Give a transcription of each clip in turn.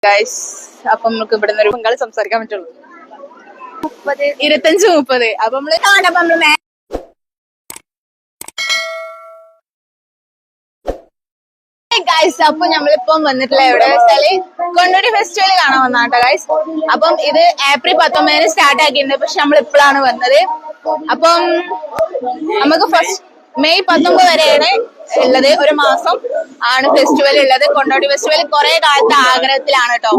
Guys, അപ്പൊ നമുക്ക് ഇവിടെ നിന്ന് ഒരു ബംഗാളി സംസാരിക്കാൻ പറ്റുള്ളൂ. 25-30. അപ്പൊ നമ്മള് ഗൈസ്, അപ്പൊ നമ്മളിപ്പം വന്നിട്ടില്ല എവിടെ വെച്ചാല് കൊണ്ടോട്ടി ഫെസ്റ്റിവൽ കാണാൻ വന്നാട്ടോ ഗൈസ്. അപ്പം ഇത് ഏപ്രിൽ 19 സ്റ്റാർട്ട് ആക്കിയിട്ടുണ്ട്. പക്ഷെ നമ്മൾ ഇപ്പോഴാണ് വന്നത്. അപ്പം നമുക്ക് ഫസ്റ്റ് മെയ് 19 വരെയാണ് ഉള്ളത്. ഒരു മാസം ആണ് ഫെസ്റ്റിവൽ ഉള്ളത്. കൊണ്ടോട്ടി ഫെസ്റ്റിവൽ കുറെ കാലത്തെ ആഗ്രഹത്തിലാണ് കേട്ടോ.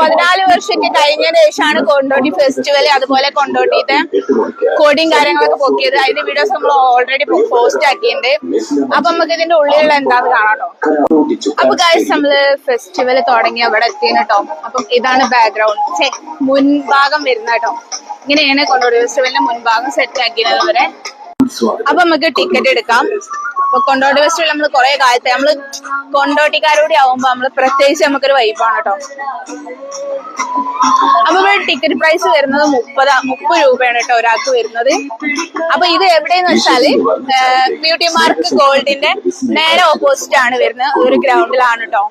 14 വർഷമൊക്കെ കഴിഞ്ഞതിന് ശേഷമാണ് കൊണ്ടോട്ടി ഫെസ്റ്റിവൽ അതുപോലെ കൊണ്ടോട്ടിത്തെ കോടിയും കാര്യങ്ങളൊക്കെ പൊക്കിയത്. അതിന്റെ വീഡിയോസ് നമ്മൾ ഓൾറെഡി പോസ്റ്റ് ആക്കിയിട്ടുണ്ട്. അപ്പൊ നമുക്ക് ഇതിന്റെ ഉള്ളിലുള്ള എന്താന്ന് കാണാട്ടോ. അപ്പൊ ഗൈസ്, നമ്മള് ഫെസ്റ്റിവൽ തുടങ്ങി അവിടെ എത്തിയാണ് കേട്ടോ. അപ്പം ഇതാണ് ബാക്ക്ഗ്രൗണ്ട്, മുൻഭാഗം വരുന്ന കേട്ടോ. ഇങ്ങനെയാണ് കൊണ്ടോട്ടി ഫെസ്റ്റിവലിന്റെ മുൻഭാഗം സെറ്റ് ആക്കിയത് വരെ. അപ്പൊ നമുക്ക് ടിക്കറ്റ് എടുക്കാം. അപ്പൊ കൊണ്ടോട്ടി ഫെസ്റ്റിവൽ നമ്മള് കുറെ കാലത്തെ നമ്മള് കൊണ്ടോട്ടിക്കാരോടെ ആവുമ്പോ നമ്മള് പ്രത്യേകിച്ച് നമുക്കൊരു വൈബാണ് കേട്ടോ. അപ്പൊ ഇവിടെ ടിക്കറ്റ് പ്രൈസ് വരുന്നത് 30 രൂപയാണ് കേട്ടോ ഒരാൾക്ക് വരുന്നത്. അപ്പൊ ഇത് എവിടെയെന്ന് വെച്ചാല് ബ്യൂട്ടി മാർക്ക് ഗോൾഡിന്റെ നേരെ ഓപ്പോസിറ്റ് ആണ് വരുന്നത്. ഒരു ഗ്രൗണ്ടിലാണ് കേട്ടോ.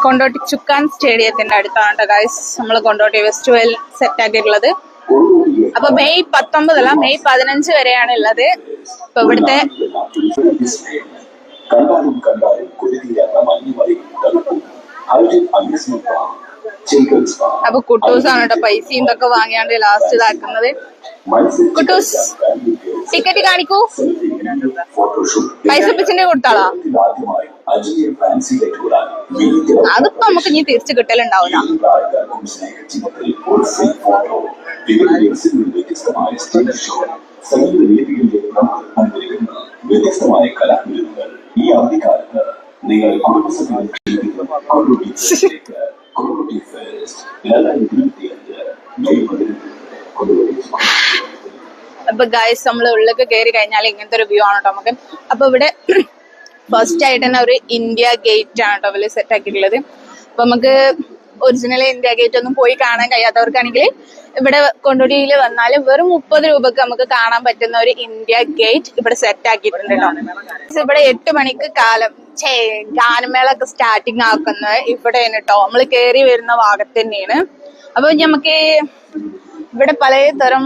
കൊണ്ടോട്ടി ചുക്കാൻ സ്റ്റേഡിയത്തിന്റെ അടുത്താണ് കേട്ടോ ഗൈസ് നമ്മള് കൊണ്ടോട്ടി ഫെസ്റ്റിവൽ സെറ്റ് ആക്കിയിട്ടുള്ളത്. അപ്പൊ മെയ് 19 അല്ല, മെയ് 15 വരെയാണ് ഉള്ളത്. ഇപ്പൊ ഇവിടുത്തെ അപ്പൊ കുട്ടൂസാണ് കേട്ടോ പൈസയും ഇതൊക്കെ വാങ്ങിയാണ്ട് ലാസ്റ്റ് ഇതാക്കുന്നത്. കുട്ടൂസ് ടിക്കറ്റ് കാണിക്കൂ. പൈസ പിച്ചിന്റെ കൊടുത്താളാ. അതിപ്പോ നമുക്ക് ഇനി തിരിച്ചു കിട്ടലുണ്ടാവില്ല. വ്യത്യസ്തമായ കലാവിരുന്നുകൾ ഈ അവധിക്കാലത്ത് നിങ്ങൾ അപ്പൊ ഗൈസ്, നമ്മള് ഉള്ളിലേക്ക് കയറി കഴിഞ്ഞാൽ ഇങ്ങനത്തെ ഒരു വ്യൂ ആണ് കേട്ടോ നമുക്ക്. അപ്പൊ ഇവിടെ ഫസ്റ്റ് ആയിട്ട് തന്നെ ഒരു ഇന്ത്യ ഗേറ്റ് ആണ് കേട്ടോ അവര് സെറ്റ് ആക്കിയിട്ടുള്ളത്. അപ്പൊ നമുക്ക് ഒറിജിനൽ ഇന്ത്യ ഗേറ്റ് ഒന്നും പോയി കാണാൻ കഴിയാത്തവർക്കാണെങ്കിൽ ഇവിടെ കൊണ്ടോട്ടിയിൽ വന്നാൽ വെറും 30 രൂപക്ക് നമുക്ക് കാണാൻ പറ്റുന്ന ഒരു ഇന്ത്യ ഗേറ്റ് ഇവിടെ സെറ്റ് ആക്കിയിട്ടുണ്ട് കേട്ടോ. ഇവിടെ 8 മണിക്ക് ഗാനമേളൊക്കെ സ്റ്റാർട്ടിങ് ആക്കുന്നത് ഇവിടെയാണ് കേട്ടോ. നമ്മൾ കയറി വരുന്ന ഭാഗത്ത് തന്നെയാണ്. അപ്പൊ നമുക്ക് ഇവിടെ പലതരം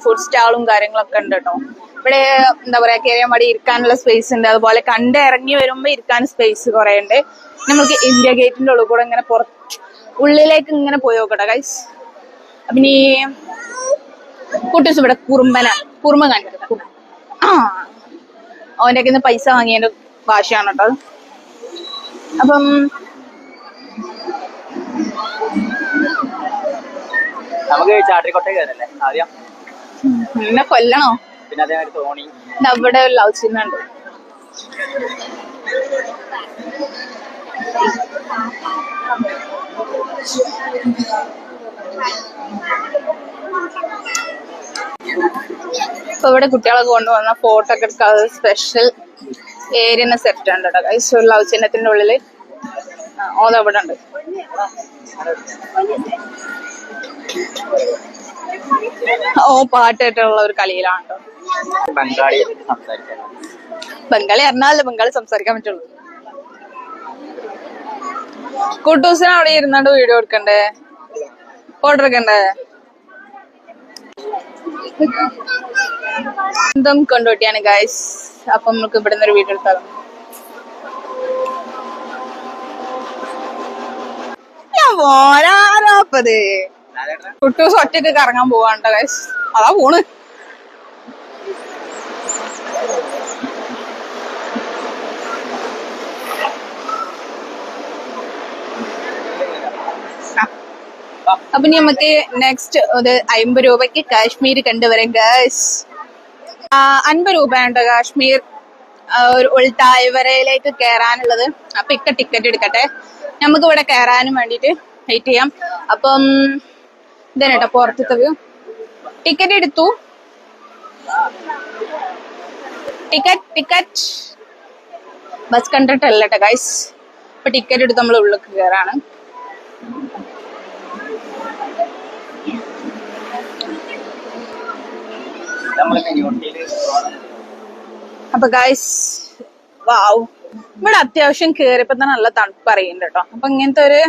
ഫുഡ് സ്റ്റാളും കാര്യങ്ങളൊക്കെ ഉണ്ട് കേട്ടോ. ഇവിടെ എന്താ പറയാ, കയറിയാൻ വേണ്ടി ഇരിക്കാനുള്ള സ്പേസ് ഉണ്ട്. അതുപോലെ കണ്ടിറങ്ങി വരുമ്പോ ഇരിക്കാൻ സ്പേസ് കുറെ ഉണ്ട്. നമുക്ക് ഇന്ത്യ ഗേറ്റിന്റെ ഉള്ളിൽ കൂടെ ഇങ്ങനെ ഉള്ളിലേക്ക് ഇങ്ങനെ പോയി നോക്കട്ടെ ഗൈസ്. അപ്പൊ ഈ കുട്ടൂസ് ഇവിടെ കുറുമ കണ്ടിട്ട് അവന്റെ ഒക്കെ പൈസ വാങ്ങിയതിന്റെ ഭാഷയാണ് കേട്ടോ. അപ്പം നമുക്ക് ചാട്ടിക്കോട്ടെ കയറല്ലേ ആദ്യം. എന്നെ കൊല്ലണോ? പിന്നെ അതേമാതിരി തോണി അവിടെ ഒരു ലവ് ചിഹ്നുണ്ട്. ഇപ്പൊ ഇവിടെ കുട്ടികളൊക്കെ കൊണ്ടുവന്ന ഫോട്ടോ ഒക്കെ എടുക്കാതെ സ്പെഷ്യൽ ഏരിയ സെറ്റ് ഉണ്ട് കേട്ടോ ഗൈസ്. ഒരു ലവ് ചിഹ്നത്തിന്റെ ഉള്ളില് അവിടെ ഉണ്ട്. പാട്ടായിട്ടുള്ള ഒരു കളിയിലാണ് കേട്ടോ. ബംഗാളി അറിഞ്ഞാലേ ബംഗാളി സംസാരിക്കാൻ പറ്റുള്ളൂ. കുട്ടൂസിന് അവിടെ ഇരുന്നാണ്ട് വീഡിയോ എടുക്കണ്ടേ, ഫോട്ടോ എടുക്കണ്ടേ. എന്തും കൊണ്ടോട്ടിയാണ് ഗൈസ്. അപ്പൊ നമുക്ക് ഇവിടെ നിന്ന് ഒരു വീഡിയോ എടുത്താലും പോരാപ്പത്. കുട്ടൂസ് ഒറ്റക്ക് കറങ്ങാൻ പോവാണ്ട ഗൈസ്. അതാ പോണ്. അപ്പൊ നമുക്ക് നെക്സ്റ്റ് ഒരു 50 രൂപയ്ക്ക് കാശ്മീർ കണ്ടുവരാം ഗൈസ്. 50 രൂപയുണ്ട് കാശ്മീർ ഒരു ഉൾത്താഴ്വരയിലേക്ക് കയറാനുള്ളത്. അപ്പൊ ടിക്കറ്റ് എടുക്കട്ടെ, നമുക്ക് ഇവിടെ കയറാനും വേണ്ടിട്ട് വെയിറ്റ് ചെയ്യാം. അപ്പം ഇതാണ് കേട്ടോ പുറത്തത്തെ വ്യൂ. ടിക്കറ്റ് എടുത്തു. ടിക്കറ്റ് ബസ് കണ്ടിട്ടല്ല കേട്ടോ ഗൈസ്. അപ്പൊ ടിക്കറ്റ് എടുത്ത് നമ്മൾ ഉള്ളിലേക്ക് കയറാണ്. നമ്മളെ മിനിയൂട്ടിയില് അപ്പൊ ഗൈസ് വാവ്, ഇവിടെ അത്യാവശ്യം കേറിയപ്പോ തന്നെ നല്ല തണുപ്പ് അറിയുന്നുണ്ട് കേട്ടോ. അപ്പൊ ഇങ്ങനത്തെ ഒരു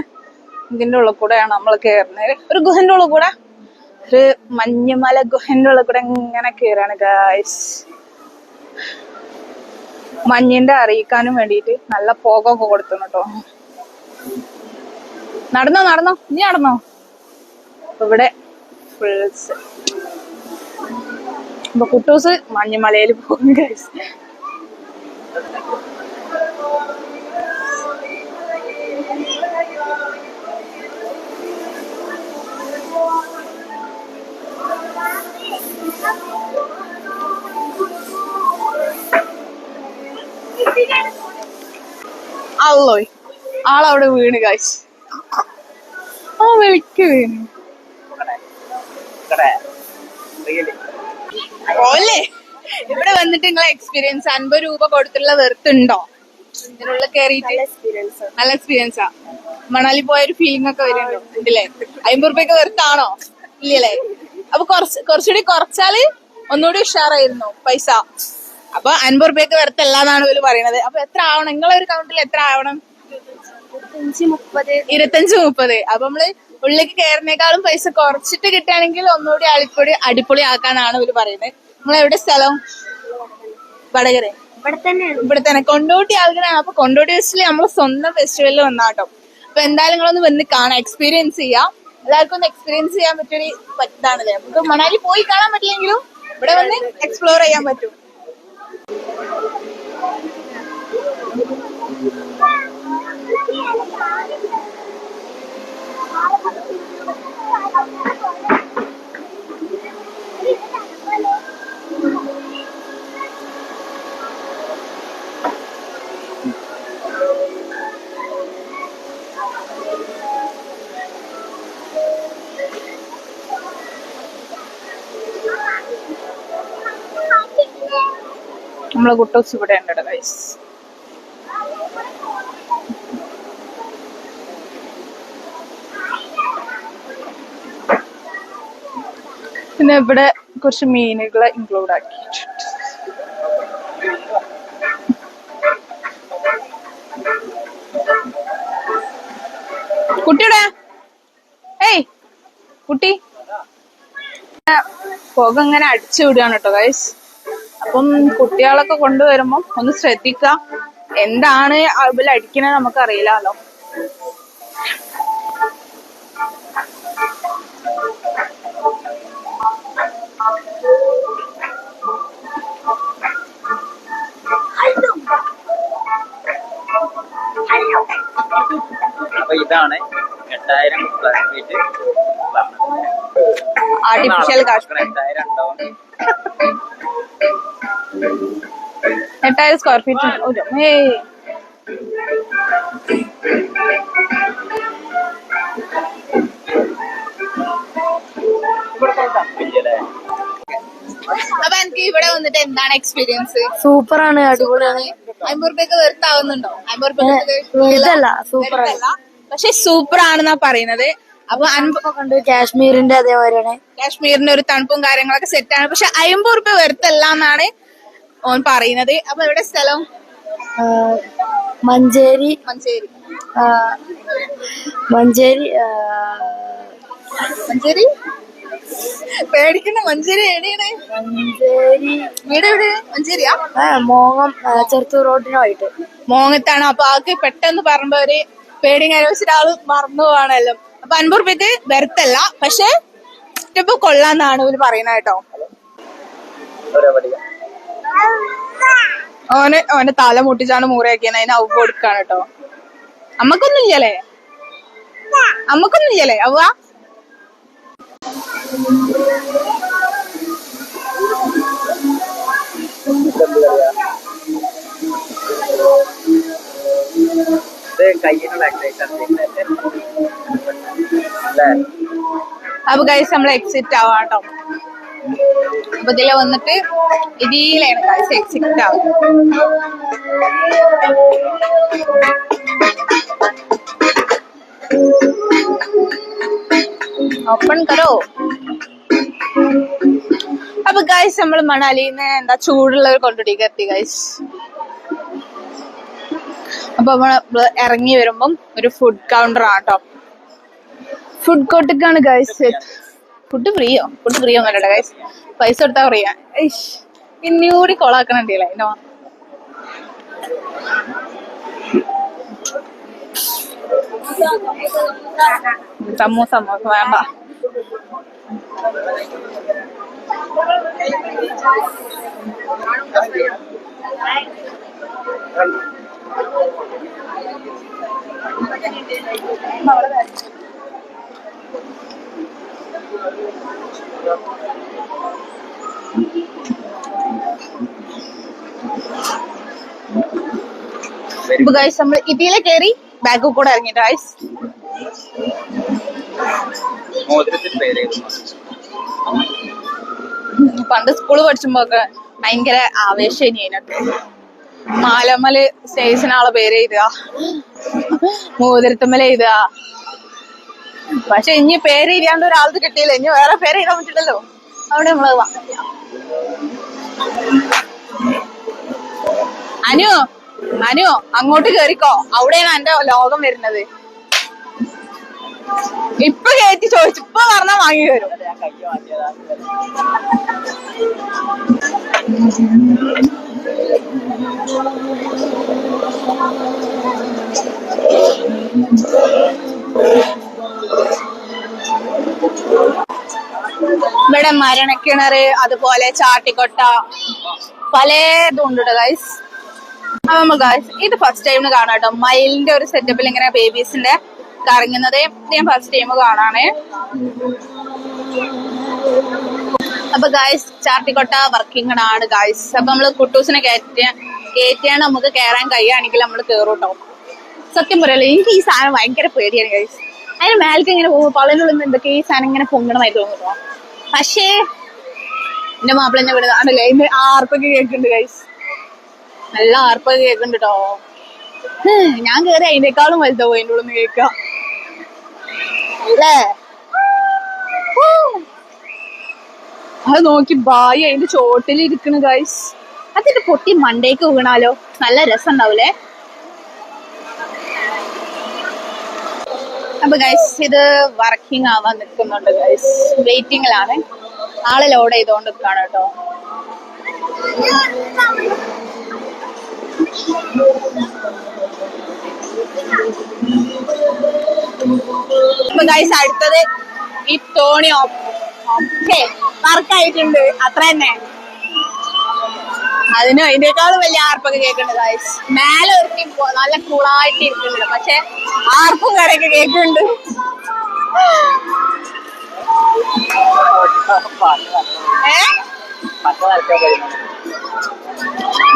ഇതിന്റെ ഉള്ളിൽ കൂടെയാണ് നമ്മൾ കേറുന്നത്. ഒരു ഗുഹന്റെ ഉള്ളിൽ കൂടെ, ഒരു മഞ്ഞുമല ഗുഹന്റെ ഉള്ളിൽ കൂടെ ഇങ്ങനെ കേറാണ് ഗൈസ്. മഞ്ഞിന്റെ അറിയിക്കാനും വേണ്ടിയിട്ട് നല്ല പോകൊക്കെ കൊടുത്തു കേട്ടോ. നടന്നോ ഇനി നടന്നോ. ഇവിടെ ഫുൾസ് ഇപ്പൊ കുട്ടൂസ് മഞ്ഞുമലയിൽ പോകും ഗൈസ്. അല്ലോ ആളവിടെ വീണ് ഗൈസ്. ആ വിളിക്ക് വീണ് ഓല്ലേ. ഇവിടെ വന്നിട്ട് നിങ്ങളെ എക്സ്പീരിയൻസ് 50 രൂപ കൊടുത്തുള്ള വെറുത്തുണ്ടോ? ഇതിനുള്ള കേറിയിട്ട് നല്ല എക്സ്പീരിയൻസാ. മണാലി പോയൊരു ഫീലിംഗ് ഒക്കെ വരുന്നുണ്ടോ? ഉണ്ടല്ലേ? 50 രൂപയ്ക്ക് വെറുത്താണോ? ഇല്ലല്ലേ? അപ്പൊ കുറച്ചുകൂടി കുറച്ചാല് ഒന്നുകൂടി ഉഷാറായിരുന്നു പൈസ. അപ്പൊ 50 രൂപയ്ക്ക് വെറുത്തല്ലാന്നാണ് ഇവര് പറയുന്നത്. അപ്പൊ എത്ര ആവണം നിങ്ങളെ ഒരു കൗണ്ടിൽ? എത്ര ആവണം? 25-30. അപ്പൊ നമ്മള് ഉള്ളിലേക്ക് കയറുന്നേക്കാളും പൈസ കുറച്ചിട്ട് കിട്ടുകയാണെങ്കിൽ ഒന്നുകൂടി അടിപൊളി ആക്കാനാണ് ഇവര് പറയുന്നത്. നമ്മളെവിടെ സ്ഥലം? വടകര. ഇവിടെ തന്നെ കൊണ്ടോട്ടി ആൾക്കാരാണ്. അപ്പൊ കൊണ്ടോട്ടി ഫെസ്റ്റിവൽ നമ്മള് സ്വന്തം ഫെസ്റ്റിവലിൽ വന്നാട്ടോ. അപ്പൊ എന്തായാലും നിങ്ങളൊന്ന് വന്ന് കാണാം, എക്സ്പീരിയൻസ് ചെയ്യാം. എല്ലാവർക്കും ഒന്ന് എക്സ്പീരിയൻസ് ചെയ്യാൻ പറ്റിയൊരു പറ്റാണല്ലേ. നമുക്ക് മണാലി പോയി കാണാൻ പറ്റില്ലെങ്കിലും ഇവിടെ വന്ന് എക്സ്പ്ലോർ ചെയ്യാൻ പറ്റും. നമ്മളെ കുട്ടോസ് ഇവിടെ ഉണ്ട് ഗൈസ്. പിന്നെ ഇവിടെ കുറച്ച് മീനുകളെ ഇൻക്ലൂഡ് ആക്കിയിട്ടുണ്ട്. കുട്ടിയുടെ ഏയ് കുട്ടി പുക ഇങ്ങനെ അടിച്ചു വിടുകയാണ് കേട്ടോ ഗൈസ്. അപ്പം കുട്ടികളൊക്കെ കൊണ്ടുവരുമ്പോ ഒന്ന് ശ്രദ്ധിക്ക. എന്താണ് അതിൽ അടിക്കണത് നമുക്ക് അറിയില്ലല്ലോ. അപ്പൊ ഇതാണ് 8000 സ്ക്വയർ ഫീറ്റ് ആർട്ടിഫിഷ്യൽ കാശ്മീർ. 8000 ഉണ്ടാവും. 8000 സ്ക്വയർ ഫീറ്റ്. അപ്പൊ എനിക്ക് ഇവിടെ വന്നിട്ട് എന്താണ് എക്സ്പീരിയൻസ്? സൂപ്പറാണ്, അടിപൊളിയാണ്. 50 രൂപയ്ക്ക് വെറുത്താവുന്നുണ്ടോ? 50 സൂപ്പറല്ല, പക്ഷെ സൂപ്പർ ആണെന്നാ പറയുന്നത്. അപ്പൊ കണ്ട് കാശ്മീരിന്റെ അതേപോലെയാണ്. കാശ്മീരിന്റെ ഒരു തണുപ്പും കാര്യങ്ങളൊക്കെ സെറ്റാണ്. പക്ഷെ 50 രൂപ വെറുത്തല്ല എന്നാണ് ഓൻ പറയുന്നത്. അപ്പൊ എവിടെ സ്ഥലം? മഞ്ചേരി. മഞ്ചേരി. മഞ്ചേരി മഞ്ചേരി പേടിക്കണ്ട. മഞ്ചേരി എവിടെയാണ്? മഞ്ചേരി വീട് എവിടെ? മഞ്ചേരിയാ? മോങ്ങം ചെറുത്തൂർ റോഡിനായിട്ട്. മോങ്ങത്താണ്. അപ്പൊ ആൾക്ക് പെട്ടെന്ന് പറയുമ്പോ ഒരു പേടി കാര്യം വെച്ചിട്ട് ആള് മറന്നു പോവാണല്ലോ. അപ്പൊ 50 രൂപയ്ക്ക് വെറുത്തല്ല, പക്ഷെ ഇപ്പൊ കൊള്ളാന്നാണ് ഇവര് പറയുന്നത് കേട്ടോ. ഓന് തല മുട്ടിച്ചാണ് മൂറയാക്കിയത്. അതിന് അവ കൊടുക്കാണ് കേട്ടോ. അമ്മക്കൊന്നുമില്ലല്ലേ? അമ്മക്കൊന്നുമില്ലല്ലേ അവ? അപ്പൊ ഗൈസ് നമ്മൾ എക്സിറ്റ് ആവാട്ടോ. അപ്പൊ ഇതില് വന്നിട്ട് ഇതിലാണ് ഗൈസ് എക്സിറ്റ് ആവും. ഓപ്പൺ കരോ. അപ്പൊ ഗൈസ് നമ്മൾ മണാലിന്ന് എന്താ ചൂടുള്ളവർ കൊണ്ടുപോയി എത്തി ഗൈസ്. അപ്പൊ നമ്മള് ഇറങ്ങി വരുമ്പം ഒരു ഫുഡ് കൗണ്ടർ ആട്ടോ, ഫുഡ് കോർട്ടൊക്കെയാണ് ഗൈസ്. ഫുഡ് ഫ്രീയോ ഒന്നല്ല ഗൈസ്, പൈസ കൊടുത്താ ഫ്രീയാ. ഇന്നൂടി കൊളാക്കണണ്ടില്ല അതിനോ. സമൂസ വേണ്ട. ഇപ്പൊ ഗൈസ് നമ്മൾ ഇതിലെ കയറി ബാഗ് കൂടെ ഇറങ്ങിട്ട് ഗൈസ്. പണ്ട് സ്കൂള് പഠിച്ചുമ്പോക്കെ ഭയങ്കര ആവേശം ഇനി അതിനകത്ത്. മാലമ്മല് സ്റ്റേഷനാളെ പേര് എഴുതുക, മോതിരത്തുമ്മല എഴുതുക. പക്ഷെ ഇനി പേര് എഴുതാണ്ട് ഒരാൾക്ക് കിട്ടിയില്ല, ഇനി വേറെ പേര് എഴുതാൻ പറ്റില്ലല്ലോ. അവിടെ നമ്മളത് വാങ്ങില്ല. അനു അങ്ങോട്ട് കേറിക്കോ, അവിടെയാണ് എന്റെ ലോകം വരുന്നത്. ഇപ്പൊ കയറ്റി ചോദിച്ചു, ഇപ്പൊ പറഞ്ഞാ വാങ്ങി വരും. ഇവിടെ മരണക്കിണറ്, അതുപോലെ ചാട്ടിക്കൊട്ട, പലതും ഉണ്ട് ഗൈസ്. അപ്പൊ ഗൈസ് ഇത് ഫസ്റ്റ് ടൈം കാണാം കേട്ടോ. മയിലിന്റെ ഒരു സെറ്റപ്പിൽ ഇങ്ങനെ ബേബീസിന്റെ കറങ്ങുന്നത് ഞാൻ ഫസ്റ്റ് ടൈം കാണാണ്. അപ്പൊ ഗൈസ് ചാട്ടിക്കൊട്ട വർക്കിംഗ് ആണ് ഗൈസ്. അപ്പൊ നമ്മള് കുട്ടൂസിനെ കയറ്റിയാണ് നമുക്ക് കയറാൻ കഴിയുകയാണെങ്കിൽ നമ്മൾ കേറും കേട്ടോ. സത്യം പറയല്ലോ, എനിക്ക് ഈ സാധനം ഭയങ്കര പേടിയാണ് ഗൈസ്. അതിന് മേലേക്ക് ഇങ്ങനെ പോകും, പള്ളിനുള്ളിൽ നിന്ന് എന്തൊക്കെ ഈ സാധനം ഇങ്ങനെ പൊങ്ങണമായി തോന്നുന്നു. പക്ഷേ എന്റെ മാപ്പിള എന്നെ വിടുന്നത് ആണല്ലേ, ഇന്ന് ആർപ്പൊക്കെ കേൾക്കുന്നുണ്ട് ഗൈസ്, നല്ല ആർപ്പൊക്കെ കേൾക്കുന്നുണ്ട് കേട്ടോ. ഞാൻ കേറി അതിനേക്കാളും വലുതാവും അതിൻ്റെ ഉള്ളിൽ നിന്ന് കേൾക്കാം അല്ലേ. അത് നോക്കി ബായി അതിന്റെ ചോട്ടിൽ ഇരിക്കണ ഗൈസ്. അതിന്റെ പൊട്ടി മണ്ടേക്ക് വീണാലോ നല്ല രസം ഉണ്ടാവൂലേ. അപ്പൊ ഗൈസ് ഇത് വർക്കിംഗ് ആവാൻ നിൽക്കുന്നുണ്ട് ഗൈസ്, വെയിറ്റിംഗിലാണ്. ആളെ ലോഡ് ചെയ്തോണ്ട് നിൽക്കാണ് കേട്ടോ. അപ്പൊ ഗൈസ് അടുത്തത് ഈ തോണി ഓക്കെ വർക്കായിട്ടുണ്ട്, അത്ര തന്നെ. അതിനും അതിനേക്കാളും വലിയ ആർപ്പൊക്കെ കേൾക്കുന്നുണ്ട് ഗൈസ്. മേലെ ഒരുക്കി നല്ല കൂളായിട്ട് ഇരിക്കുന്നുണ്ട്, പക്ഷെ ആർപ്പും കരയൊക്കെ കേൾക്കുന്നുണ്ട്.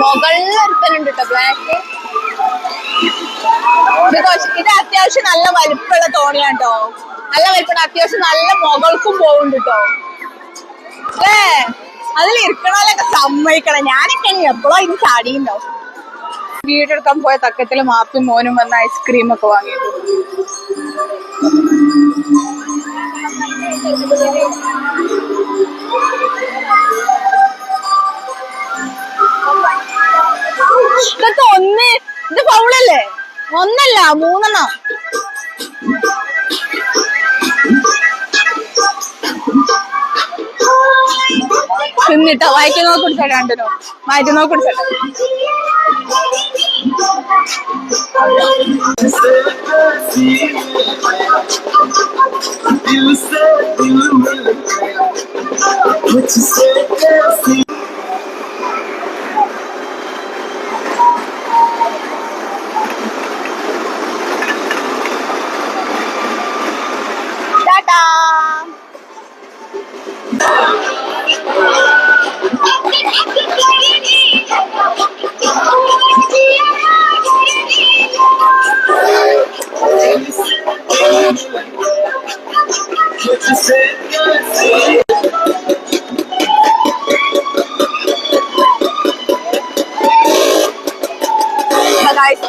മുകളിൽ ഒരുത്തനുണ്ട് കേട്ടോ ബ്ലാക്ക്. ഇത് അത്യാവശ്യം നല്ല വലിപ്പമുള്ള തോണിയാണ് കേട്ടോ, നല്ല വലിപ്പമുണ്ട്. അത്യാവശ്യം നല്ല മുകൾക്കും പോകുന്നുണ്ട് കേട്ടോ. അതിൽ ഇരിക്കണോലൊക്കെ സമ്മതിക്കണം. ഞാനൊക്കെ എപ്പോഴോ ഇനി ചാടിയുണ്ടാവും. വീടെടുക്കാൻ പോയ തക്കത്തില് മാപ്പും മോനും വന്ന് ഐസ്ക്രീം ഒക്കെ വാങ്ങിയിട്ടു. ഇതൊക്കെ ഒന്ന്, ഇത് ഫൗളല്ലേ? ഒന്നല്ല 3 തിന്നിട്ടോ. വായിക്ക് നോക്കി കുടിച്ചോ, രണ്ടിനോ മാറ്റി നോക്കി കുടിച്ചോ. ടാറ്റാ.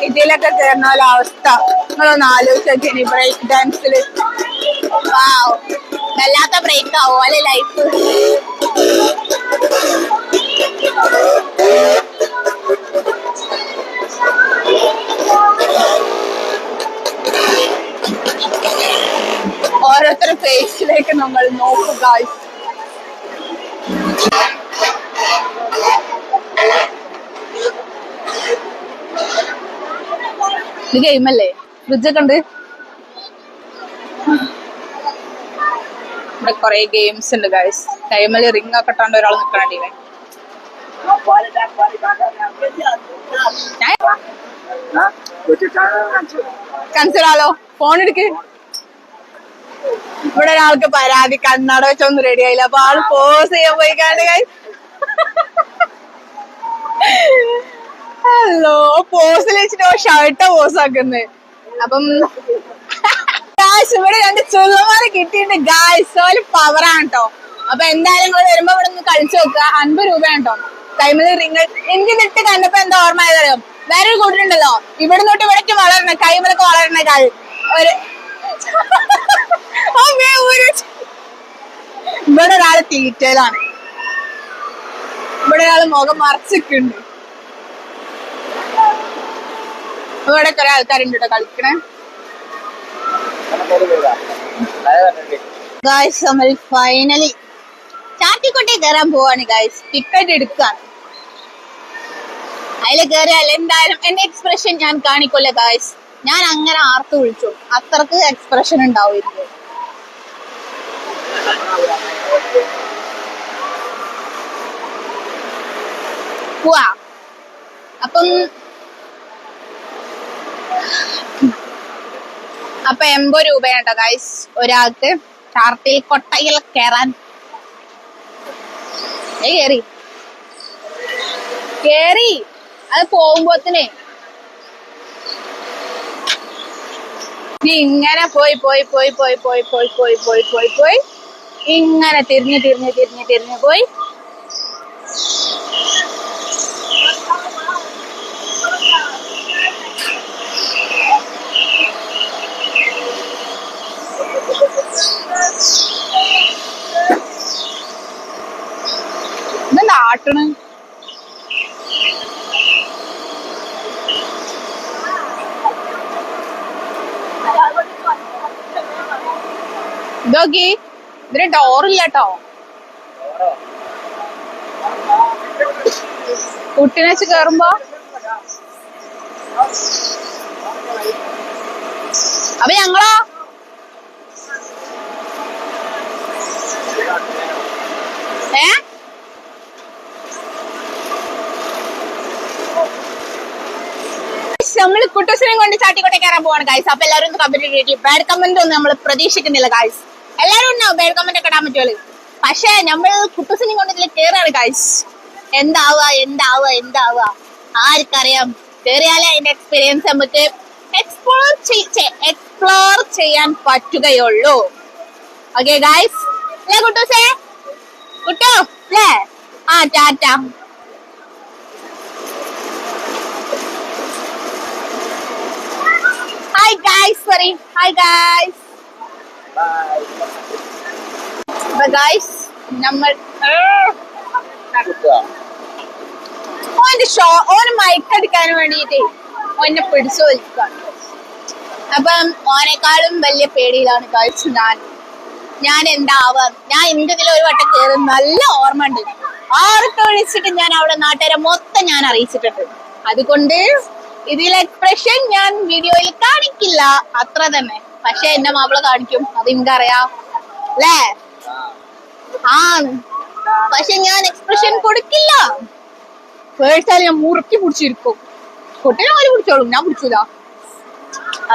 ഇതിലൊക്കെ ചേർന്ന അവസ്ഥ നിങ്ങളൊന്ന് ആലോചിച്ച് നോക്കി. ബ്രേക്ക് ഡാൻസില് വല്ലാത്ത ബ്രേക്ക് ആവും അല്ലെ ലൈഫ്. ഓരോരുത്തരുടെ ഫേസിലേക്ക് നമ്മൾ നോക്കുക. ഇത് ഗെയിമല്ലേ? ഫ്രിഡ്ജൊക്കെ ഉണ്ട്. ഇവിടെ കൊറേ ഗെയിംസ് ഉണ്ട് ഗൈസ്. ടൈമില് റിംഗ് ഒക്കെ ഇട്ടാണ്ട് ഒരാൾ നിക്കണേ. കൺസിഡറാലോ ഫോൺ എടുക്ക്. ഇവിടെ ഒരാൾക്ക് പരാതി കണ്ണട വെച്ചൊന്നും റെഡി ആയില്ല. അപ്പൊ ആള് പോസ് ചെയ്യാൻ പോയി കാണുക ഗൈസ്. ഹലോ, പോസിൽ വെച്ചിട്ട് ഷർട്ട പോസ് ആക്കുന്നത്. അപ്പം ഇവിടെ 2 ചുള്ളമാരെ കിട്ടിയിട്ട് ഗായ്സ് പവറാണ് കേട്ടോ. അപ്പൊ എന്തായാലും നിങ്ങൾ വരുമ്പോ ഇവിടെ നിന്ന് കളിച്ചു നോക്കുക. 50 രൂപയാണ് കേട്ടോ. ടൈമിൽ റിംഗ് എനിക്ക് ഇതിട്ട് കണ്ടപ്പോ എന്താ ഓർമ്മ ആയതറിയാം, വേറൊരു കൂട്ടിട്ടുണ്ടല്ലോ ഇവിടെ തൊട്ട് ഇവിടേക്ക് വളരണ കൈമലൊക്കെ വളരണ കാൽ ഒരു ഇവിടെ ഒരാള് തീറ്റയിലാണ്. ഇവിടെ ഒരാള് മുഖം മറച്ചിട്ടുണ്ട്. ഇവിടെ കുറെ ആൾക്കാരുണ്ട് കേട്ടോ കളിക്കണേ. ഗായ്സ് നമ്മൾ ഫൈനലി ചാറ്റിക്കോട്ടെ കയറാൻ പോവാണ് ഗായ്സ്. ടിക്കറ്റ് എടുക്കാണ്. അതിൽ കയറിയാൽ എന്തായാലും എന്റെ എക്സ്പ്രഷൻ ഞാൻ കാണിക്കൊല്ല ഗായ്സ്. ഞാൻ അങ്ങനെ ആർത്ത് വിളിച്ചു, അത്രക്ക് എക്സ്പ്രഷൻ ഉണ്ടാവും. പോവാ. അപ്പം 80 രൂപയാണ് കേട്ടോ ഗൈസ് ഒരാൾക്ക് ചാർട്ടിൽ കൊട്ടയിൽ കയറാൻ. കേറി അത് പോകുമ്പോത്തിനെ ഇങ്ങനെ പോയി പോയി പോയി പോയി പോയി പോയി പോയി പോയി പോയി പോയി ഇങ്ങനെ തിരിഞ്ഞ് തിരിഞ്ഞ് തിരിഞ്ഞ് തിരിഞ്ഞ് പോയി ഇതെന്താ ആട്ടണ്? ഇതോക്കി, ഇതിന് ഡോറില്ല കേട്ടോ. കുട്ടിനെ വെച്ച് കേറുമ്പോ അപ്പൊ ഞങ്ങളോ നമ്മള് കുട്ടൂസിനെയും കൊണ്ട് ചാട്ടിക്കോട്ടെ കയറാൻ പോവാണ് ഗൈസ്. അപ്പൊ എല്ലാവരും ഒന്ന് കമന്റ് ചെയ്തിട്ട് ബാഡ് കമന്റ് ഒന്നും നമ്മൾ പ്രതീക്ഷിക്കുന്നില്ല ഗൈസ്. എല്ലാരും ഉണ്ടാവും ബാഡ് കമന്റ് ഒക്കെ ഇടാൻ പറ്റുള്ളൂ. പക്ഷെ നമ്മൾ കുട്ടൂസിനെയും കൊണ്ട് ഇതിൽ കേറാണ് ഗൈസ്. എന്താവുക എന്താവുക എന്താവുക ആർക്കറിയാം. കേറിയാലേ അതിന്റെ എക്സ്പീരിയൻസ് നമുക്ക് എക്സ്പ്ലോർ ചെയ്യാൻ പറ്റുകയുള്ളൂ. ഓക്കെ ഗൈസ്, അല്ലേ കുട്ടൂസേ? കുട്ടോ അല്ലേ? ആ Tata. Hi guys, sorry. Hi guys. Bye. But guys, നമ്മൾ ഓന് മയക്കടിക്കാൻ വേണ്ടിട്ട് ഓനെ പിടിച്ചു വലിക്കാണ്. അപ്പം ഓനേക്കാളും വലിയ പേടിയിലാണ് ഗൈസ് ഞാൻ എന്താവാൻ. ഞാൻ എന്തെങ്കിലും ഒരു വട്ടം കയറി നല്ല ഓർമ്മ ഉണ്ട്. ആർക്ക് വിളിച്ചിട്ട് ഞാൻ അവിടെ നാട്ടുകാരെ മൊത്തം ഞാൻ അറിയിച്ചിട്ടുണ്ട്. അതുകൊണ്ട് ഇതിലെ എക്സ്പ്രഷൻ ഞാൻ വീഡിയോയിൽ കാണിക്കില്ല, അത്ര തന്നെ. പക്ഷെ എന്റെ മാപ്പിള കാണിക്കും, അത് എനിക്കറിയാം അല്ലേ? ആണ്. പക്ഷെ ഞാൻ എക്സ്പ്രഷൻ കൊടുക്കില്ല. പേഴ്സാൽ ഞാൻ മുറുക്കി പിടിച്ചിരിക്കും. കുട്ടിനെ അവര് പിടിച്ചോളും, ഞാൻ പിടിച്ചൂല,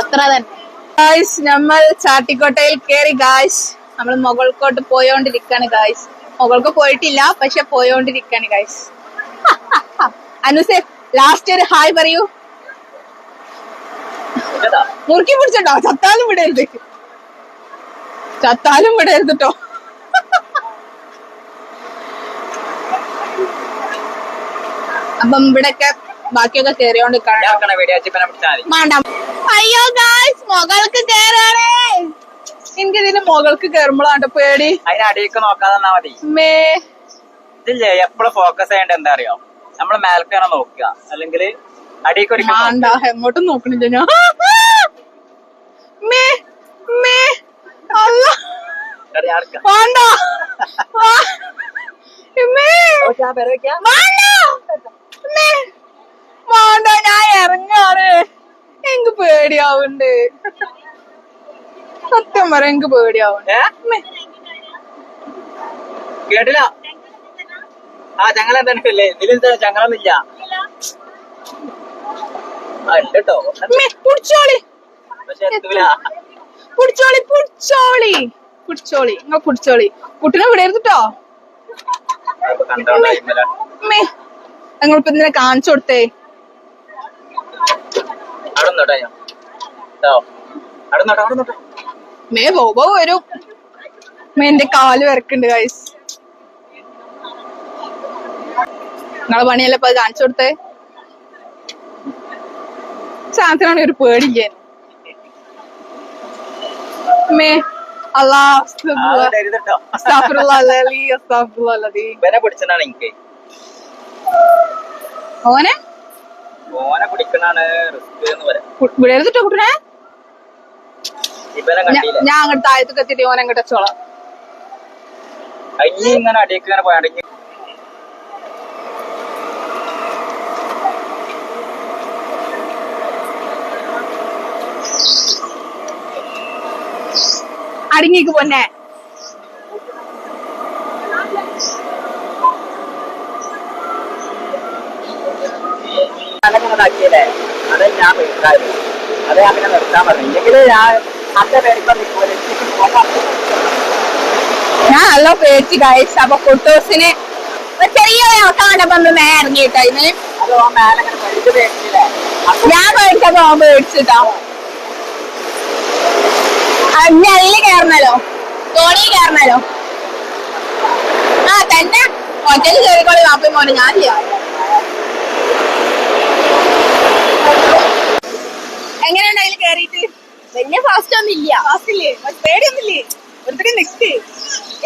അത്ര തന്നെ. ഗായ്സ്, നമ്മൾ ചാട്ടിക്കോട്ടയിൽ കയറി ഗായ്സ്. നമ്മൾ മുകൾക്കോട്ട് പോയോണ്ടിരിക്കാണ് ഗായ്സ്. മുകൾക്ക് പോയിട്ടില്ല, പക്ഷെ പോയോണ്ടിരിക്കാണ് ഗായ്സ്. അനുസേ ലാസ്റ്റ് ഒരു ഹായ് പറയൂ. മുറുക്കി പിടിച്ചോ, ചത്താലും വിടരുത്, ചത്താലും വിടരുത് കേട്ടോ. അപ്പം ഇവിടെയൊക്കെ ബാക്കിയൊക്കെ കേറിയോണ്ട് വേണ്ട. അയ്യോ ഗായ്സ്, മുകൾക്ക് കേറാണേ. എനിക്ക് ഇതിന് മുകൾക്ക് കേറുമ്പോഴാണ് പേടി. അതിനടിയൊക്കെ നോക്കാതെ മതി. മേ ഇതില്ലേ എപ്പോഴും ഫോക്കസ് ചെയ്യേണ്ട എന്താ അറിയോ, നമ്മളെ മേൽക്കാണ് നോക്കുക, അല്ലെങ്കിൽ അടിയൊക്കെ വേണ്ട എങ്ങോട്ടും നോക്കണില്ല ഞാൻ. മേ, മേ, അല്ല. വേണ്ട. മേ, വേണ്ട, ഞാൻ ഇറങ്ങാറ്. എനിക്ക് പേടിയാവുണ്ട്, സത്യം പറ എനിക്ക് പേടിയാവുണ്ട്. കേട്ടില്ല. ആ ചങ്ങല എന്താണില്ലേ, ഇതിലെന്താ ചങ്ങളൊന്നുമില്ല. കേട്ടോ പുടിച്ചോളി, പക്ഷെ എത്തൂല. പുടിച്ചോളി, പുടിച്ചോളി, പുടിച്ചോളി, നിങ്ങൾ പുടിച്ചോളി. കുട്ടിനെ വിടരുതട്ടോ. കണ്ടോണ്ടാ ഞങ്ങളിപ്പോ ഇതിനെ കാണിച്ചു കൊടുത്തേ. അവിടെ നോട്ടാ ഞാൻ കേട്ടോ, അവിടെ നോട്ടോ, അവിടെ നോട്ടോ. മേ ബോബോ വരും. എന്റെ കാല് വരക്കുണ്ട് ഗൈസ്. നിങ്ങളെ പണിയല്ലേ ഇപ്പൊ കാണിച്ചു കൊടുത്തേ. സാധനത്തിനാണ് ഒരു പേടില്ലേ. മേ അല്ലാ പിടിച്ചാണ് എനിക്ക് ഓനെ ഓനെ പിടിക്കണാണ് റിസ്ക് എന്ന് പറയാം. വിടരുതിട്ടോ കുട്ടനെ. ഇവനെ കണ്ടില്ല, ഞാൻ അങ്ങോട്ട് താഴത്തേക്ക് എത്തിയിട്ട് ഓനെ അങ്ങോട്ട് വെച്ചോളാം. അയ്യ ഇങ്ങനെ അടിയൊക്കെ ഇങ്ങനെ പോയാണെങ്കിൽ അടങ്ങിക്ക് പൊന്നെ. അതാക്കിയല്ലേ, അത് ഞാൻ പേടിക്കാറ്, അത് ഞാൻ പിന്നെ നിർത്താൻ പറഞ്ഞു. ഇല്ലെങ്കിൽ ഞാൻ അന്റെ പേടിക്കാൻ നിൽക്കുമല്ലോ. ഞാൻ നല്ല പേടിച്ച് ഗൈസ്. അപ്പൊ ഫോട്ടോസിന് ചെറിയ കണ്ടപ്പോ നേ ഇറങ്ങിയിട്ടായിരുന്നു. അത് ആ മേലങ്ങനെ പഠിച്ച് പേടിച്ചില്ലേ. ഞാൻ പേടിച്ചപ്പോ ഓൻ പേടിച്ചിട്ടോ. ഞെള്ളി കയറണല്ലോ, തോണി കയറണല്ലോ. ആ തന്നെ ഒറ്റക്ക് കയറിക്കോളി വാപ്പി മോനെ. ഞാനില്ല. എങ്ങനെയുണ്ട് അതിൽ കേറിയിട്ട്? വലിയ ഫാസ്റ്റ് ഒന്നും ഇല്ല. ഫാസ്റ്റ് ഇല്ലേ? പേടിയൊന്നുമില്ലേ? ഒരിക്കലും നിക്ക്.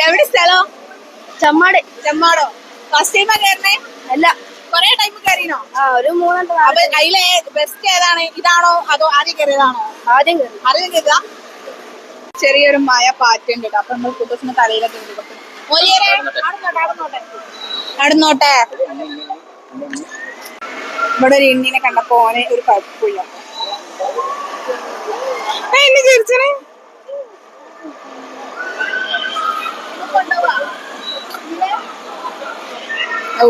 എവിടെ സ്ഥലം? ചെമ്മാട്. ചെമ്മാടോ? ഫസ്റ്റ് ടൈമാ കയറണേ? അല്ല, കൊറേ ടൈം കയറിനോ? ഒരു 3 അപ്പൊ അതിലെ ബെസ്റ്റ് ഏതാണ്? ഇതാണോ അതോ ആദ്യം കയറിയതാണോ? ആദ്യം കയറിയതാ. ചെറിയൊരു മഴ പാറ്റുണ്ട് കേട്ടോ. അപ്പൊ നമ്മൾ കുട്ടൂസിന്റെ തലയിലൊക്കെ ഉണ്ട്. നടന്നോട്ടെ. ഇവിടെ ഒരു എണ്ണിനെ കണ്ടപ്പോ ഓനെ ഒരു കുഴപ്പമില്ല. എന്നെ ചിരിച്ചേ.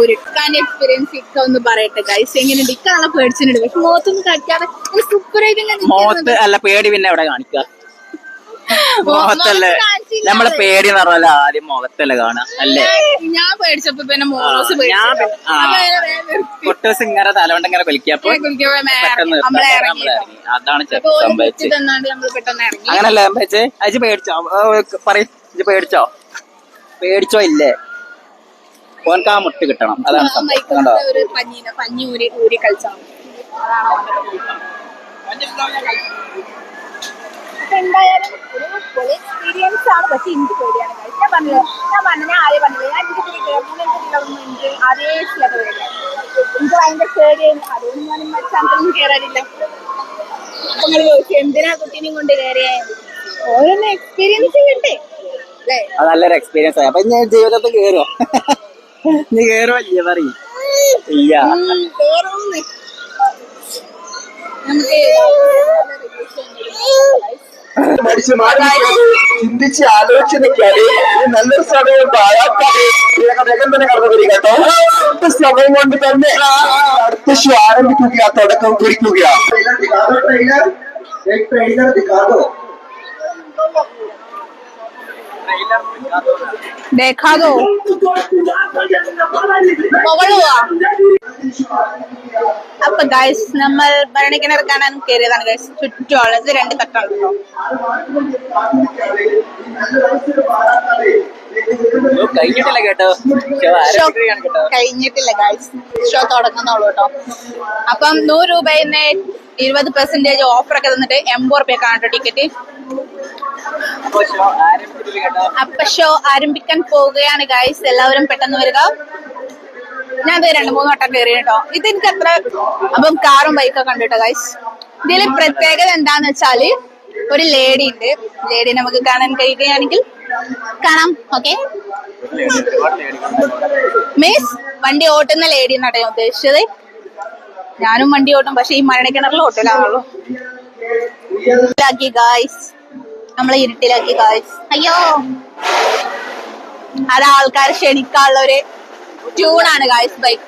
ഒരു എക്സ്പീരിയൻസ് ഇക്ക ഒന്ന് പറയട്ടെ ഗൈസ്. എങ്ങനെയുണ്ട്? ഇക്കാണെ പേടിച്ചിട്ടുണ്ട്, പക്ഷെ മുഖത്തൊന്നും കഴിക്കാതെ സൂപ്പറായിട്ട് മുഖത്ത് അല്ല പേടി, പിന്നെ എവിടെ കാണിക്കുക? മുഖത്തല്ലേ നമ്മളെ പേടി എന്ന് പറഞ്ഞാൽ ആദ്യം മുഖത്തല്ലേ കാണാം അല്ലേ? ഞാൻ പേടിച്ചപ്പോ പിന്നെ മോറോസ് പൊട്ടോസ് ഇങ്ങനെ തലവണ്ട് ഇങ്ങനെ വലിക്കപ്പോ പെട്ടെന്ന് അതാണ് സംഭവിച്ചത്. അങ്ങനല്ലേ സംഭവിച്ചേ? അജ് പേടിച്ചോ? പറയും, ഇജ് പേടിച്ചോ? പേടിച്ചോ ഇല്ലേ? ഓനക്ക് ആ മുട്ട് കിട്ടണം, അതാണ് സംഭവം. പഞ്ഞി ഊരി കളിച്ചാ. അപ്പൊ എന്തായാലും ഒരു പൊളി എക്സ്പീരിയൻസ് ആണ്. പക്ഷെ എനിക്ക് പേടിയാണ്. ഞാൻ പറഞ്ഞില്ല, ഞാൻ ആദ്യം പറഞ്ഞില്ല, ഞാൻ എനിക്ക് അതേ സ്ഥലത്ത് പേടിയാണ്. എനിക്ക് ഭയങ്കര പേടിയായിരുന്നു. അതുകൊണ്ട് ഞാൻ സ്ഥലത്തൊന്നും കയറാനില്ല. അപ്പൊ നിങ്ങൾ ചോദിച്ചു എന്തിനാ കുട്ടീനെയും കൊണ്ട് കയറിയാൽ? ഓരോന്ന് എക്സ്പീരിയൻസ് കിട്ടേ അല്ലേ? അത് നല്ലൊരു എക്സ്പീരിയൻസ് ആയി. അപ്പൊ ഞാൻ ജീവിതത്തിൽ കേറുവോ? നീ കേറുവോ ഇല്ലേ? പറയും ഇല്ല. കേറുന്ന് നമുക്ക് ചിന്തിച്ച് ആലോചിച്ച് നിൽക്കാതെ നല്ലൊരു സമയം വേഗം തന്നെ കടന്നു വരിക കേട്ടോ. അടുത്ത സമയം കൊണ്ട് തന്നെ അടുത്ത ഷോ ആരംഭിക്കുക, തുടക്കം കുറിക്കുക. देखा दो അപ്പൊ ഗൈസ് നമ്മൾ ഭരണിക്കിണർ കാണാൻ കയറിയതാണ് ഗൈസ്. ചുറ്റുമുള്ളത് 2 തട്ടാണ് കേട്ടോ. കഴിഞ്ഞിട്ടില്ല കേട്ടോ, കഴിഞ്ഞിട്ടില്ല ഗൈസ്. ഷോ തുടങ്ങുന്നുള്ളൂ കേട്ടോ. അപ്പം 100 രൂപയിൽ 20% ഓഫർ ഒക്കെ തന്നിട്ട് 80 രൂപയ്ക്കാണ് കേട്ടോ ടിക്കറ്റ്. അപ്പൊ ഷോ ആരംഭിക്കാൻ പോവുകയാണ് ഗൈസ്. എല്ലാവരും പെട്ടെന്ന് വരിക. ഞാൻ ഇത് 2-3 വട്ടം കയറി കേട്ടോ. ഇത് എനിക്ക് അത്ര അപ്പം കാറും ബൈക്കൊക്കെ കണ്ടിട്ടോ ഗൈസ്. ഇതില് പ്രത്യേകത എന്താന്ന് വെച്ചാല് ഒരു ലേഡി ഉണ്ട്. ലേഡി നമുക്ക് കാണാൻ കഴിയുകയാണെങ്കിൽ കാണാം. ഓക്കെ മിസ് വണ്ടി ഓട്ടുന്ന ലേഡി എന്നാണ് ഞാൻ ഉദ്ദേശിച്ചത്. ഞാനും വണ്ടി ഓട്ടും, പക്ഷെ ഈ മഴക്കിണറിൽ ഓട്ടില്ലാണല്ലോ. ഗായ്സ് നമ്മളെ ഇരുട്ടിലാക്കി ഗായ്സ്. അയ്യോ അത് ആൾക്കാരെ ക്ഷണിക്കാനുള്ള ഒരു ട്യൂണാണ് ഗായ്സ്. ബൈക്ക്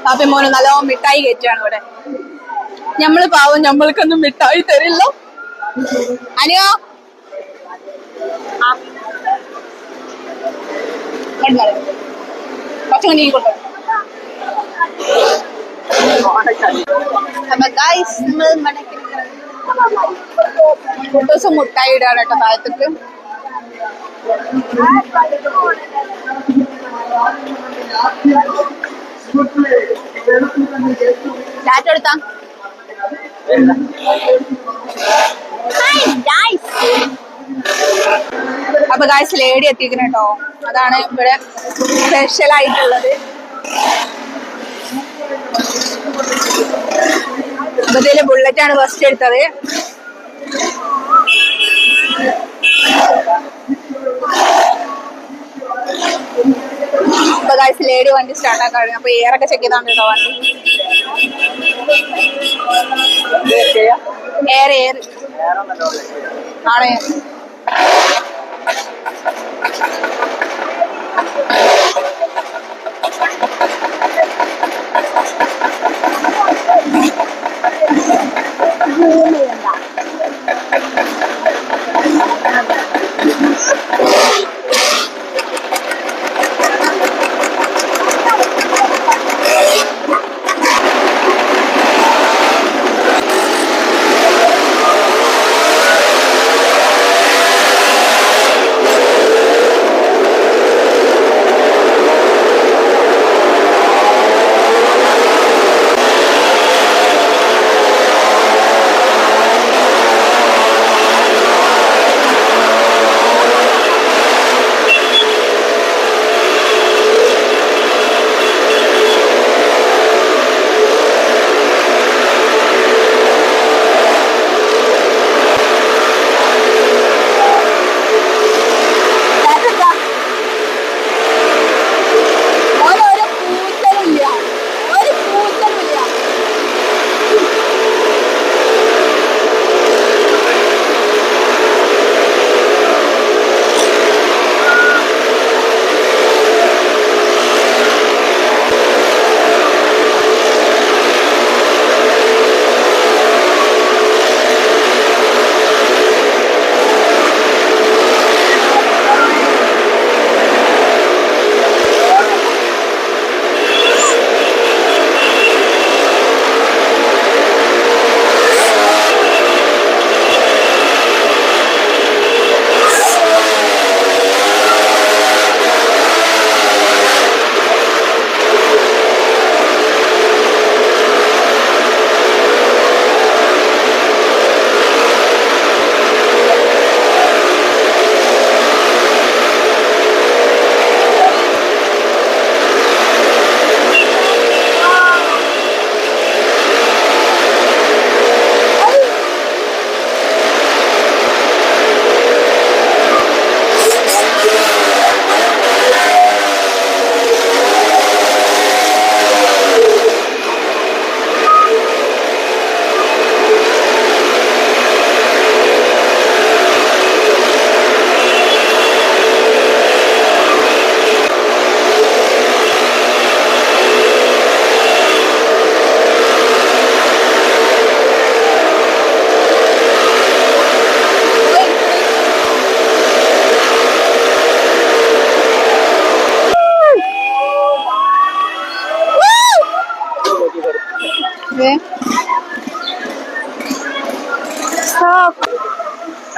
പാപ്പി മോന് നല്ലോണം മിഠായി കയറ്റാണ് ഇവിടെ. ഞമ്മള് പാവം, ഞമ്മൾക്കൊന്നും മിഠായി തരില്ല. അനിയോ കുറച്ചുകൂടി കൊണ്ടു. അപ്പൊ ഗായ്സ് നമ്മൾ ദിവസം മുട്ടായി ഇടാണ് കേട്ടോ താഴത്തേക്ക്. ചാറ്റ് എടുത്താ അപ്പൊ ഗായ്സ് ലേഡി എത്തിക്കണം കേട്ടോ. അതാണ് ഇവിടെ സ്പെഷ്യൽ ആയിട്ടുള്ളത്. ഇതില് ബുള്ളറ്റ് ആണ് ഫസ്റ്റ് എടുത്തത്. അപ്പൊ ഗായ്സ് ലേഡി വണ്ടി സ്റ്റാർട്ട് ആക്കാൻ. അപ്പൊ എയറൊക്കെ ചെക്ക് ചെയ്താണ് കേട്ടോ വണ്ടി. എയർ ആണ്.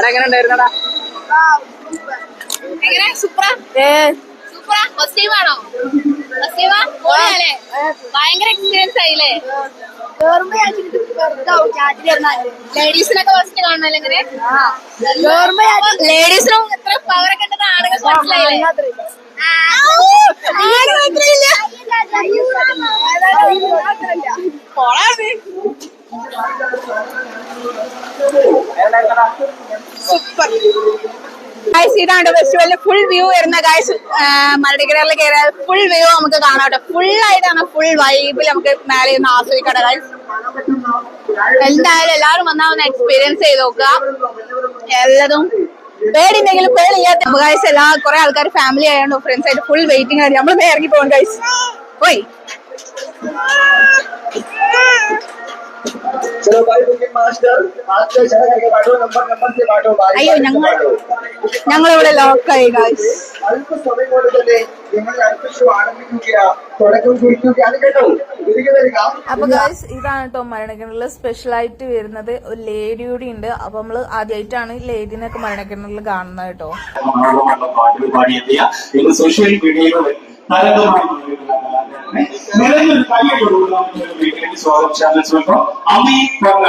എങ്ങനെ ഉണ്ടായിരുന്നടാ? എങ്ങനെ സൂപ്പറാ സൂപ്പറാ. ഫസ്റ്റ് ടൈം ആണോ? ഫസ്റ്റ് ടൈമാ? ഭയങ്കര എക്സ്പീരിയൻസ് ആയില്ലേ? ലേഡീസിനൊക്കെ ഫസ്റ്റ് കാണണല്ലോ എങ്ങനെ ലേഡീസിനും എത്ര പവർ ഒക്കെ ഉണ്ടെന്ന് ആളുകൾക്ക് മനസ്സിലായില്ലേ സൂപ്പർ ഗൈസ്. ഇതാണ് ഫെസ്റ്റിവലിന്റെ ഫുൾ വ്യൂ വരുന്ന ഗൈസ്. മരടിക്കടലിൽ കയറിയാൽ ഫുൾ വ്യൂ നമുക്ക് കാണാം കേട്ടോ. ഫുൾ ആയിട്ടാണ് ഫുൾ വൈബിൽ നമുക്ക് മേലെ നിന്ന് ആസ്വദിക്കട്ടെ ഗൈസ്. എന്തായാലും എല്ലാവരും വന്നാൽ ഒന്ന് എക്സ്പീരിയൻസ് ചെയ്ത് നോക്കുക. എല്ലാതും പേടിണ്ടെങ്കിലും പേടില്ലാത്ത ഗൈസ്. കുറെ ആൾക്കാർ ഫാമിലി ആയതുകൊണ്ട് ഫ്രണ്ട്സ് ആയിട്ട് ഫുൾ വെയിറ്റിംഗ് ആയിട്ട് നമ്മൾ ഇറങ്ങി പോകണം ഗൈസ്. പോയി അയ്യോ ഞങ്ങളിവിടെ ലോക്കായി ഗൈസ്. അല്പസമയം കൊണ്ട് തന്നെ ഞങ്ങളുടെ അടുത്ത ഷോ ആരംഭിക്കുക, തുടക്കം കുറിക്കുകയാണ് കേട്ടോ. അപ്പൊ ഗൈസ് ഇതാണ് കേട്ടോ മരണക്കിണറിൽ സ്പെഷ്യൽ ആയിട്ട് വരുന്നത്. ഒരു ലേഡി കൂടി ഉണ്ട്. അപ്പൊ നമ്മള് ആദ്യമായിട്ടാണ് ലേഡിനൊക്കെ മരണക്കിണറിൽ കാണുന്നത് കേട്ടോ. സോഷ്യൽ മീഡിയയിൽ സ്വാഗതം ചാനൽ അമി പറഞ്ഞ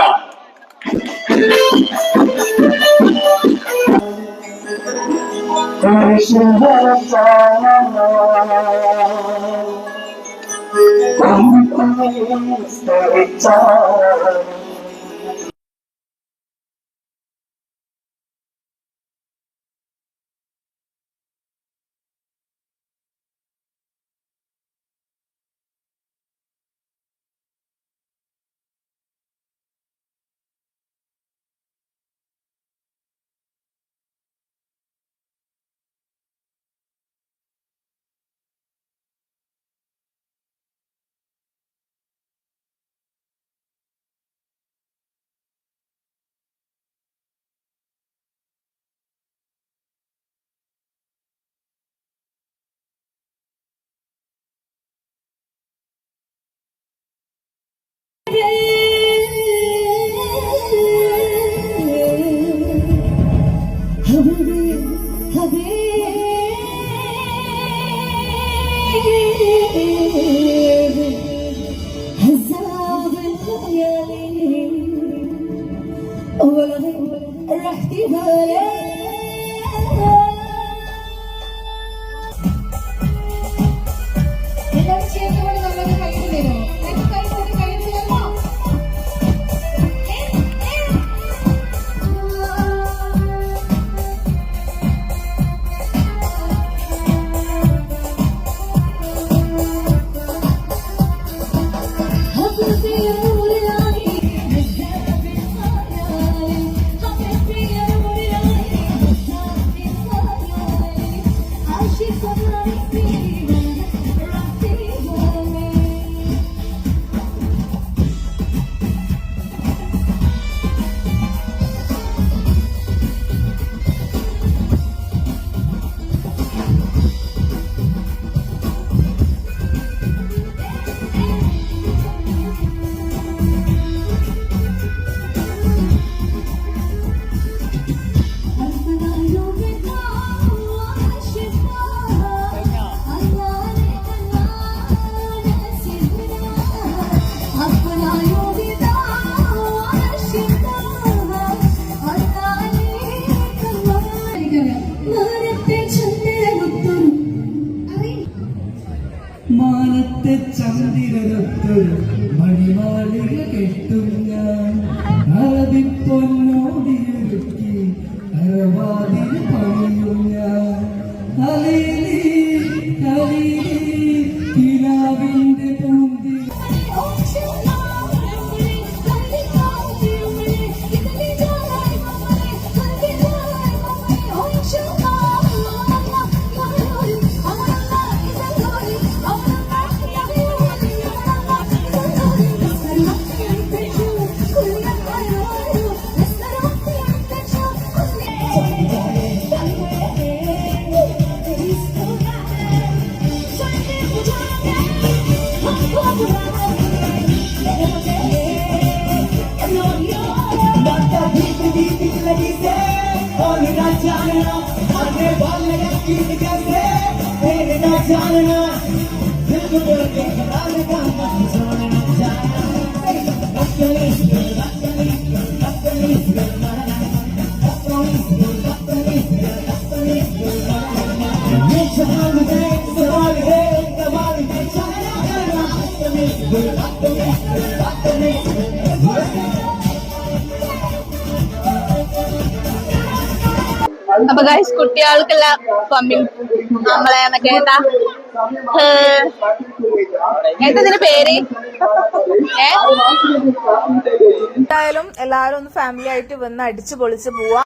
മാനത്തെ ചന്ദ്രനൊത്തൊരു മണിമാളിക കെട്ടും ഞാൻ അറബിപ്പൊന്നോടിയൊരുക്കി അറവാതിൽ പണിയും ഞാൻ ഹലീലി ഹലീലി കിനാവിന്റെ പൂന്തി അപ്പൊ ഗൈസ് കുട്ടികൾക്കുള്ള പമ്പിങ് നമ്മളെ മറ്റേ എന്താ ഇതിന്റെ പേര് എന്തായാലും എല്ലാവരും ഒന്ന് ഫാമിലി ആയിട്ട് വന്ന് അടിച്ചു പൊളിച്ച് പോവാ.